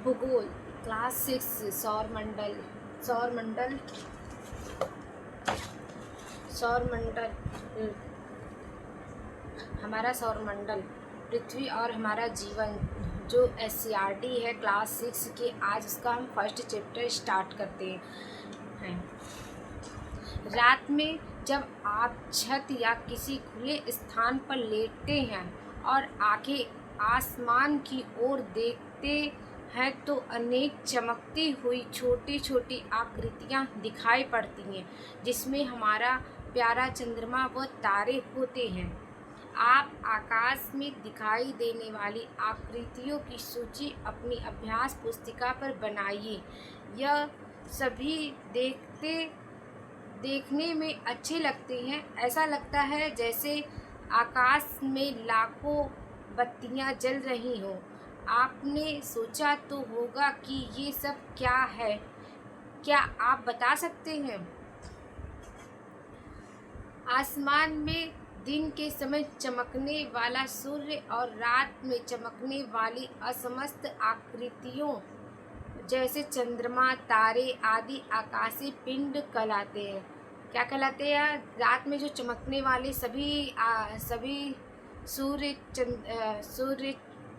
भूगोल क्लास 6 सौरमंडल सौरमंडल सौरमंडल हमारा सौरमंडल पृथ्वी और हमारा जीवन जो SCRT है क्लास 6 के। आज इसका हम फर्स्ट चैप्टर स्टार्ट करते हैं। रात में जब आप छत या किसी खुले स्थान पर लेटते हैं और आंखें आसमान की ओर देखते हैं तो अनेक चमकती हुई छोटी छोटी आकृतियां दिखाई पड़ती हैं, जिसमें हमारा प्यारा चंद्रमा व तारे होते हैं। आप आकाश में दिखाई देने वाली आकृतियों की सूची अपनी अभ्यास पुस्तिका पर बनाइए। यह सभी देखने में अच्छे लगते हैं। ऐसा लगता है जैसे आकाश में लाखों बत्तियां जल रही हों। आपने सोचा तो होगा कि ये सब क्या है? क्या आप बता सकते हैं? आसमान में दिन के समय चमकने वाला सूर्य और रात में चमकने वाली असमस्त आकृतियों जैसे चंद्रमा, तारे आदि आकाशीय पिंड कहलाते हैं। क्या कहलाते हैं? रात में जो चमकने वाले सभी सूर्य,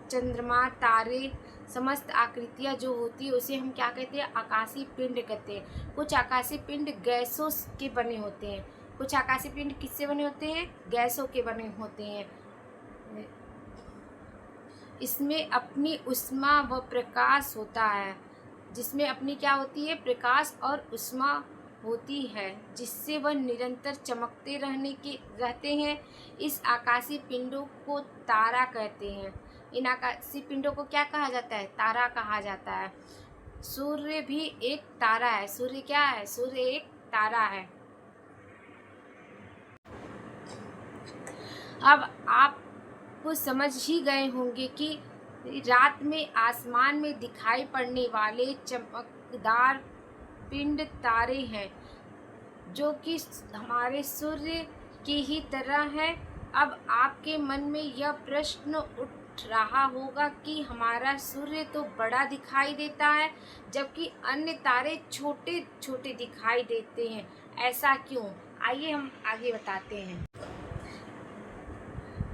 चंद्रमा, तारे, समस्त आकृतियाँ जो होती है उसे हम क्या कहते हैं? आकाशीय पिंड कहते हैं। कुछ आकाशीय पिंड गैसों के बने होते हैं। कुछ आकाशीय पिंड किससे बने होते हैं? गैसों के बने होते हैं। इसमें अपनी ऊष्मा व प्रकाश होता है, जिसमें अपनी क्या होती है? प्रकाश और ऊष्मा होती है, जिससे वह निरंतर चमकते रहते हैं। इस आकाशीय पिंडों को तारा कहते हैं। इन आकाशीय पिंडों को क्या कहा जाता है? तारा कहा जाता है। सूर्य भी एक तारा है। सूर्य क्या है? सूर्य एक तारा है। अब आप समझ ही गए होंगे कि रात में आसमान में दिखाई पड़ने वाले चमकदार पिंड तारे हैं, जो कि हमारे सूर्य की ही तरह हैं। अब आपके मन में यह प्रश्न उठ रहा होगा कि हमारा सूर्य तो बड़ा दिखाई देता है, जबकि अन्य तारे छोटे छोटे दिखाई देते हैं। ऐसा क्यों? आइए हम आगे बताते हैं।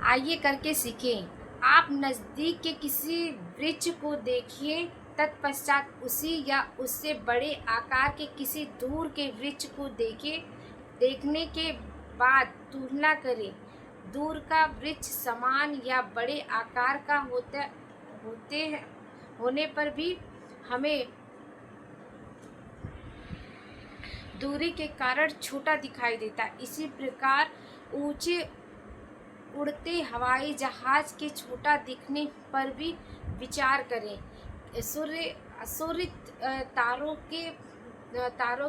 आइए करके सीखें। आप नज़दीक के किसी वृक्ष को देखिए, तत्पश्चात उसी या उससे बड़े आकार के किसी दूर के वृक्ष को देखने के बाद तुलना करें। दूर का वृक्ष समान या बड़े आकार का होने पर भी हमें दूरी के कारण छोटा दिखाई देता है। इसी प्रकार ऊंचे उड़ते हवाई जहाज के छोटा दिखने पर भी विचार करें। सूर्य तारों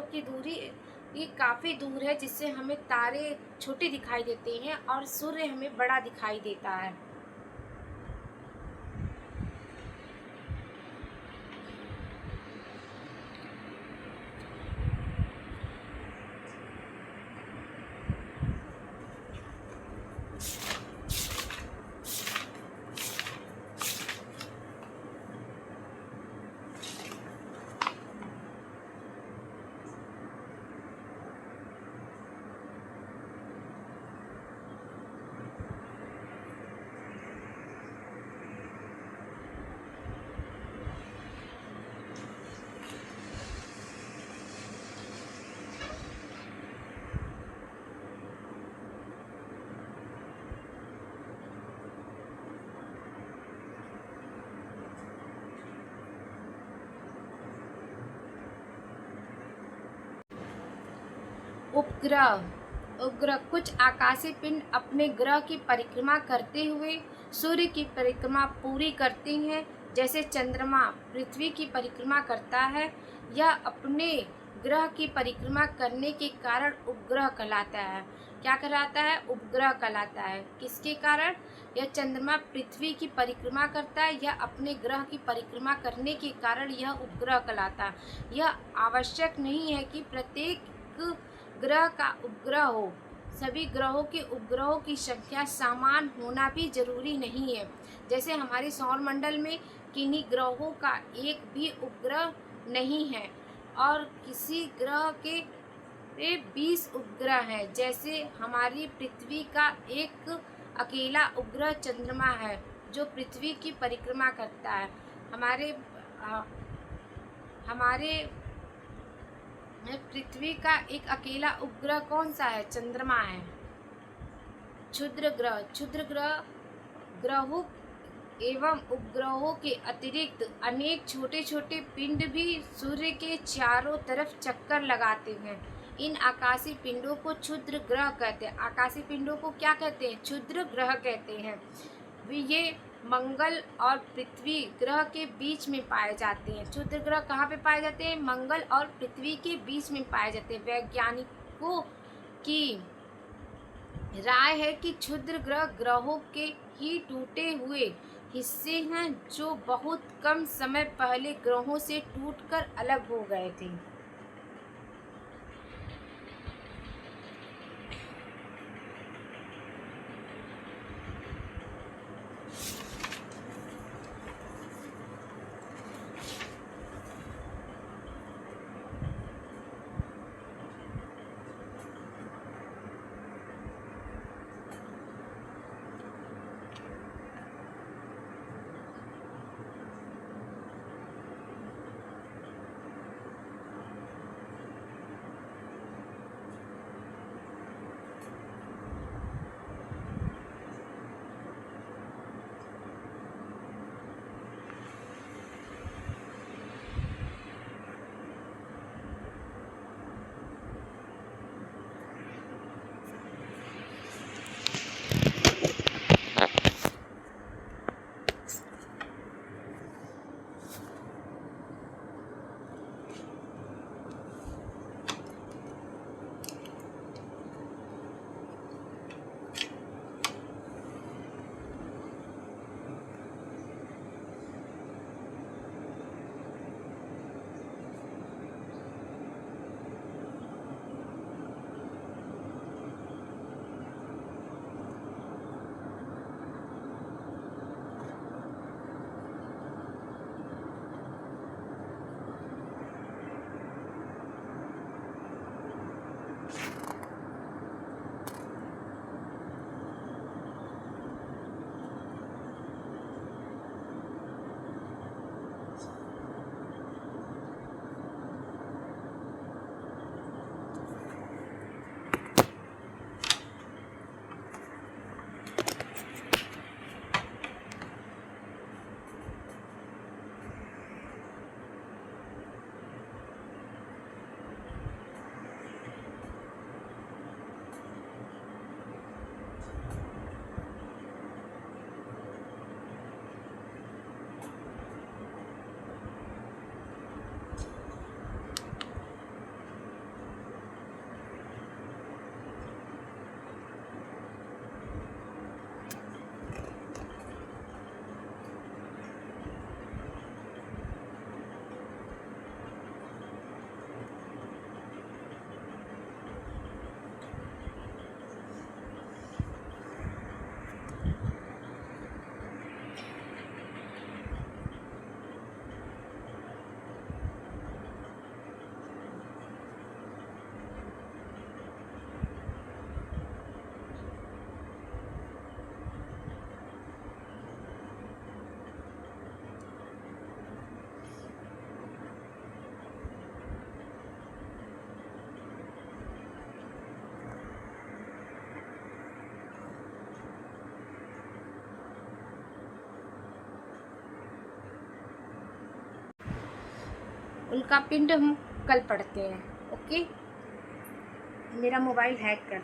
की दूरी ये काफ़ी दूर है, जिससे हमें तारे छोटे दिखाई देते हैं और सूर्य हमें बड़ा दिखाई देता है। उपग्रह कुछ आकाशीय पिंड अपने ग्रह की परिक्रमा करते हुए सूर्य की परिक्रमा पूरी करते हैं। जैसे चंद्रमा पृथ्वी की परिक्रमा करता है, यह अपने ग्रह की परिक्रमा करने के कारण उपग्रह कहलाता है। क्या कहलाता है? उपग्रह कहलाता है। किसके कारण? यह चंद्रमा पृथ्वी की परिक्रमा करता है, यह अपने ग्रह की परिक्रमा करने के कारण यह उपग्रह कहलाता है। यह आवश्यक नहीं है कि प्रत्येक ग्रह का उपग्रह हो। सभी ग्रहों के उपग्रहों की संख्या समान होना भी जरूरी नहीं है। जैसे हमारे सौरमंडल में किन्हीं ग्रहों का एक भी उपग्रह नहीं है और किसी ग्रह के 20 उपग्रह हैं। जैसे हमारी पृथ्वी का एक अकेला उपग्रह चंद्रमा है जो पृथ्वी की परिक्रमा करता है। हमारे पृथ्वी का एक अकेला उपग्रह कौन सा है? चंद्रमा है। क्षुद्र ग्रह ग्रहों एवं उपग्रहों के अतिरिक्त अनेक छोटे छोटे पिंड भी सूर्य के चारों तरफ चक्कर लगाते हैं। इन आकाशीय पिंडों को क्षुद्र ग्रह कहते हैं। आकाशीय पिंडों को क्या कहते हैं? क्षुद्र ग्रह कहते हैं। ये मंगल और पृथ्वी ग्रह के बीच में पाए जाते हैं। क्षुद्र ग्रह कहाँ पे पाए जाते हैं? मंगल और पृथ्वी के बीच में पाए जाते हैं। वैज्ञानिकों की राय है कि क्षुद्र ग्रह ग्रहों के ही टूटे हुए हिस्से हैं जो बहुत कम समय पहले ग्रहों से टूटकर अलग हो गए थे। उनका पिंड हम कल पढ़ते हैं। ओके, मेरा मोबाइल हैक कर